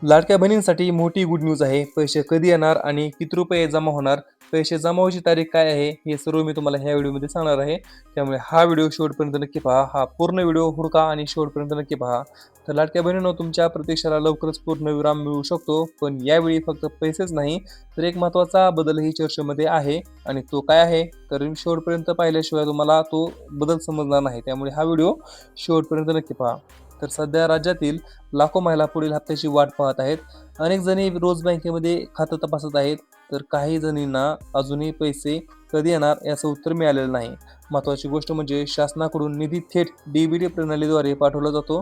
लाडक्या बहिणींसाठी मोठी गुड न्यूज आहे. पैसे कधी येणार आणि किती रुपये जमा होणार? पैसे जमा व्हायची तारीख काय आहे? हे सर्व मी तुम्हाला ह्या व्हिडिओमध्ये सांगणार आहे. त्यामुळे हा व्हिडिओ शेवटपर्यंत नक्की पहा. हा पूर्ण व्हिडिओ हुडका आणि शेवटपर्यंत नक्की पहा. तर लाडक्या बहिणींनो, तुमच्या प्रतीक्षेला लवकरच पूर्णविराम मिळू शकतो. पण यावेळी फक्त पैसेच नाही, तर एक महत्त्वाचा बदलही चर्चेमध्ये आहे आणि तो काय आहे? तर शेवटपर्यंत पाहिल्याशिवाय तुम्हाला तो बदल समजणार नाही. त्यामुळे हा व्हिडिओ शेवटपर्यंत नक्की पहा. तर सध्या राज्यातील लाखो महिला पुढील हप्त्याची वाट पाहत आहेत. अनेक जणी रोज बँकेमध्ये खातं तपासत आहेत, तर काही जणींना अजूनही पैसे कधी येणार याचं उत्तर मिळालेलं नाही. महत्त्वाची गोष्ट म्हणजे शासनाकडून निधी थेट डी प्रणालीद्वारे पाठवला जातो.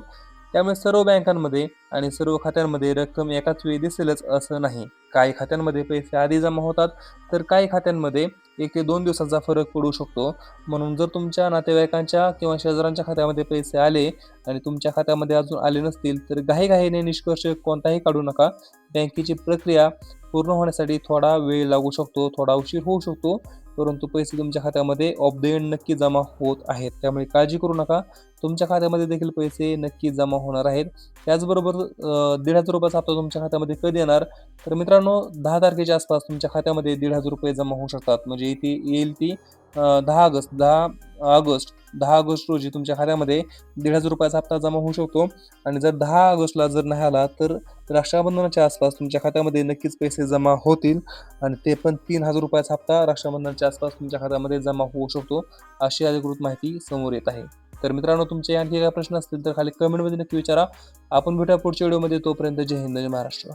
त्यामुळे सर्व बँकांमध्ये आणि सर्व खात्यांमध्ये रक्कम एकाच वेळी दिसेलच असं नाही. काही खात्यांमध्ये पैसे आधी जमा होतात, तर काही खात्यांमध्ये 1 ते 2 दिवसांचा फरक पडू शकतो. म्हणून जर तुमच्या नातेवाईकांच्या किंवा शेजाऱ्यांच्या खात्यामध्ये पैसे आले आणि तुमच्या खात्यामध्ये अजून आले नसतील, तर घाईघाईने निष्कर्ष कोणताही काढू नका. बँकेची प्रक्रिया पूर्ण होण्यासाठी थोडा वेळ लागू शकतो, थोडा उशीर होऊ शकतो, परंतु पैसे तुमच्या खात्यामध्ये ऑफ द एंड नक्की जमा होत आहेत. त्यामुळे काळजी करू नका. तुमच्या खात्यामध्ये देखील पैसे नक्की जमा होणार आहेत. त्याचबरोबर ₹1,500 हप्ता तुमच्या खात्यामध्ये कधी येणार? तर मित्रांनो, 10 तारखेच्या आसपास तुमच्या खात्यामध्ये ₹1,500 जमा होऊ शकतात. म्हणजे ती येईल ती 10 ऑगस्ट रोजी तुमच्या खात्यामध्ये ₹1,500 हप्ता जमा होऊ शकतो आणि जर 10 ऑगस्टला जर नाही आला, तर रक्षाबंधनाच्या आसपास तुमच्या खात्यामध्ये नक्कीच पैसे जमा होतील आणि ते पण ₹3,000 हप्ता रक्षाबंधनाच्या आसपास तुमच्या खात्यामध्ये जमा होऊ शकतो, अशी अधिकृत माहिती समोर येत आहे. तर मित्रांनो, तुमचे आणखी काही प्रश्न असतील तर खाली कमेंटमध्ये नक्की विचारा. आपण भेटूया पुढच्या व्हिडिओमध्ये. तोपर्यंत जय हिंद, जय महाराष्ट्र.